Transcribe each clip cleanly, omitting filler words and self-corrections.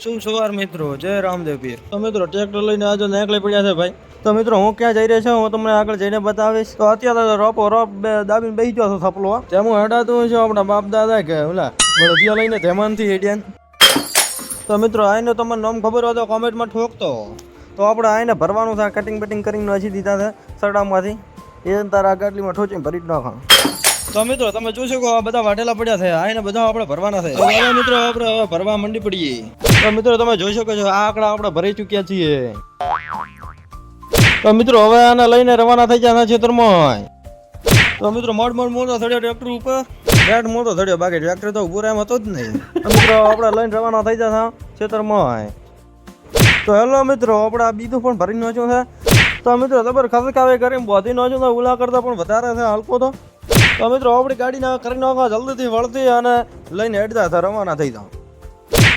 શુભ સવાર મિત્રો, જય રામદેવ પીર. તો મિત્રો ટ્રેક્ટર લઈને આજે નીકળી પડ્યા છે ભાઈ. તો મિત્રો હું ક્યાં જઈ રહ્યો છું હું તમને આગળ જઈને બતાવીશ. તો અત્યારે રોપો દાબીને બેસી ગયો છું થપલો. જેમ હું હેડાતું છું આપણા બાપ દાદા કે ઓલા બળદિયા લઈને ધેમાનથી હેડ્યા. તો મિત્રો આઈને તમને નામ ખબર હોય તો કોમેન્ટમાં ઠોકતો. તો આપણે આઈને ભરવાનું છે, કટિંગ બટિંગ કરીને નાખી દીધા છે સરડામાંથી. એ તારા ગાટલીમાં ઠોચીને ભરી જ નાખા. તો મિત્રો તમે જોઈ શકો આ બધા વાટેલા પડ્યા છે, આને બધા આપણે ભરવાના છે. તો મિત્રો આપણે હવે ભરવા મંડી પડીએ. તો મિત્રો તમે જોઈ શકો છો આ આંકડા આપણે ભરી ચૂક્યા છીએ. તો મિત્રો હવે આને લઈને રવાના થઈ ગયા ખેતરમાં. તો મિત્રો મોટો થડ્યો ટ્રેક્ટર ઉપર, રેટ મોટો થડ્યો, બાકી ટ્રેક્ટર તો ઉભું એમ હતો જ નહીં. તો મિત્રો આપણે લઈને રવાના થઈ ગયા ખેતરમાં. તો હેલો મિત્રો આપણે આ બીજું પણ ભરી નાખ્યું છે. તો મિત્રો જબર ખસકાવે કરીને બોધી નાખ્યું તો ઓલા કરતા પણ વધારે છે હલકો. તો મિત્રો આપણી ગાડીને કરી નાખવા જલ્દીથી વળતી અને લઈને હેડતા હતા, રવાના થઈ જાઓ.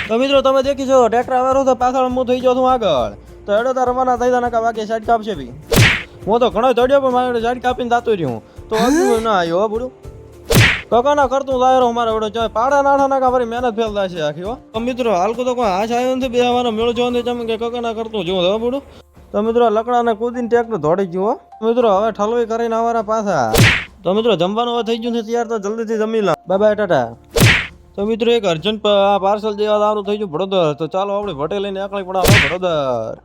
તો મિત્રો તમે દેખી છો ટ્રેક્ટર આવેલો તો પાછળ હું થઈ જાઉં છું આગળ. તો હેડો તો રવાના થઈ જાય ને બાકી સાઈડ કાપશે બી. હું તો ઘણો દોડ્યો પણ મારે સાઈડ કાપીને જતો રહ્યું. તો હજુ ના આવ્યો બુડું કકાના કરતું જાય મારે વડો ચાય પાડા નાઠા નાખા ફરી મહેનત ફેલ થાય છે આખી. તો મિત્રો હાલકો તો કોઈ હાશ આવ્યો નથી, બે વાનો મેળો જોવા નથી તમે કે કકાના કરતું જોવું હવે બુડું. તો મિત્રો લકડાને કૂદીને ટ્રેક્ટર દોડી ગયો. મિત્રો હવે ઠલવી કરીને આવવાના પાછા. તો મિત્રો જમવાનું હવે થઈ ગયું છે તૈયાર, તો જલ્દીથી જમી લો. By bye Tata. તો મિત્રો એક અર્જન્ટ પાર્સલ દેવા આવવાનું થઈ ગયું વડોદર. તો ચાલો આપણે ભટે લઈને આકળી પડાવો વડોદર.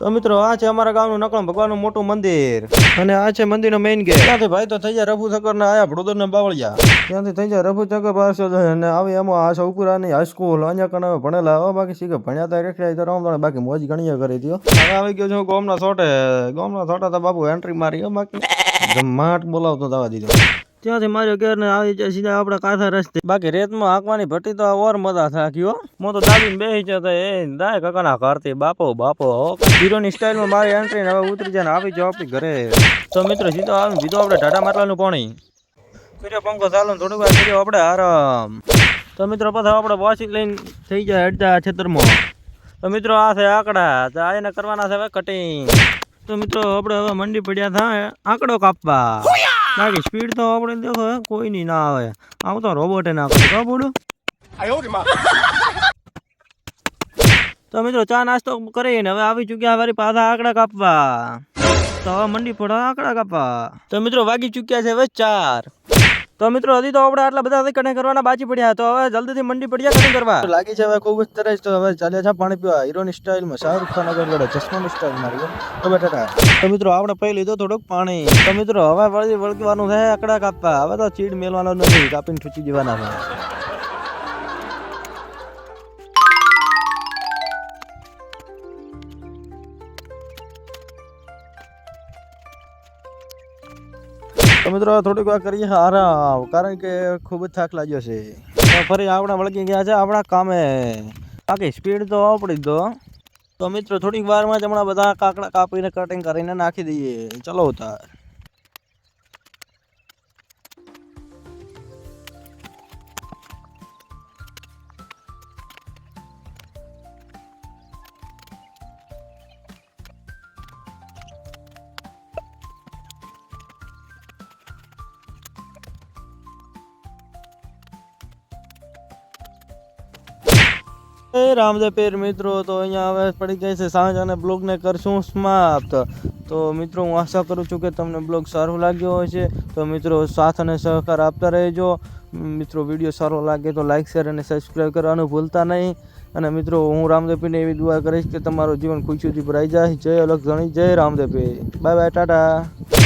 તો મિત્રો આ છે અમારા ગામનું નકળમ ભગવાનનું મોટું મંદિર અને આ છે મંદિરનો મેઇન ગેટ. ત્યાંથી ભાઈ તો થઈ જાય રફુચક્કર ને આયા વડોદર ને બાવળિયા. ત્યાંથી થઈ જાય રફુચક્કર પાર્સલ અને આવે એમાં આ સૌપુરાની હાઈસ્કૂલ અહીંયા કને ભણેલા હવે બાકી શીખે ભણ્યા હતા રેખડા તો રામ બાકી મોજ ગણીએ કરી દો. હવે આવી ગયો છું ગોમના છોટે તો બાપુ એન્ટ્રી મારી બાકી જમાટ બોલાવતો દવા દીધો. ત્યાંથી માર્યો ઘેર ને આવી જાય સીધા આપડે કાંઠા રસ્તે. બાકી રેતમાં હાંકવાની ભટ્ટી તો ઓર મજા થાકી. હું તો દાદીને બેસી જતો એ દાય કાકાના કરતી બાપો હીરોની સ્ટાઇલમાં મારી એન્ટ્રી હવે ઉતરી જાય ને આવી જાવ આપણી ઘરે. તો મિત્રો સીધો આવી દીધો આપણે ઢાઢા માટલાનું પાણી કર્યો, પંખો ચાલો થોડીક વાર કર્યો આપણે આરામ. તો મિત્રો પાછા આપણે બોસી લઈને થઈ જાય હેડતા ખેતરમાં. તો મિત્રો આ છે આંકડા, તો આ એને કરવાના છે હવે કટિંગ. તો મિત્રો આપણે હવે મંડી પડ્યા થાય આંકડો કાપવા. બાકી સ્પીડ તો આપણે દેખો કોઈ ની ના આવે, આવું તો રોબોટે ના કરે બોડું. તો મિત્રો ચા નાસ્તો કરીને હવે આવી ચૂક્યા વારી પાછા આંકડા કાપવા. તો હવે મંડી પડે આંકડા કાપવા. તો મિત્રો વાગી ચૂક્યા છે હવે 4. તો મિત્રો હજી તો આપણે આટલા બધા કટિંગ કરવાના બાકી પડ્યા. તો હવે જલ્દીથી મંડી પડ્યા કટિંગ કરવા લાગી છે હવે ખૂબ જ તરસ. તો હવે ચાલ્યા છે પાણી પીવા હીરોની સ્ટાઇલમાં, શાહરુખ ખાન આગળ ચશ્માની સ્ટાઇલ મારી. તો બેટા તો મિત્રો આપણે પી લીધું થોડુંક પાણી. તો મિત્રો હવે વળગવાનું છે આંકડા કાપવા. હવે તો ચીડ મેલવાનો નથી, કાપીને ઠૂચી જવાના છે. તો મિત્રો થોડીક વાર કરીએ આરામ, કારણ કે ખૂબ જ થાક લાગ્યો છે. તો ફરી આપણે વળગી ગયા છે આપણા કામે. બાકી સ્પીડ તો આપણી દો. તો મિત્રો થોડીક વારમાં જ હમણાં બધા કાકડા કાપીને કટિંગ કરીને નાખી દઈએ. ચલો ઉતાર. રામદેવ પીર મિત્રો, તો અહીંયા હવે પડી ગઈ છે સાંજ અને બ્લોગને કરશું સમાપ્ત. તો મિત્રો હું આશા કરું છું કે તમને બ્લોગ સારો લાગ્યો હોય છે. તો મિત્રો સાથ અને સહકાર આપતા રહેજો. મિત્રો વિડીયો સારો લાગે તો લાઈક શેર અને સબસ્ક્રાઈબ કરવાનું ભૂલતા નહીં. અને મિત્રો હું રામદેવ પીરને એવી દુઆ કરીશ કે તમારું જીવન ખુશીથી ભરાઈ જાય. જય અલગ ધણી, જય રામદેવ પીર. Bye bye Tata.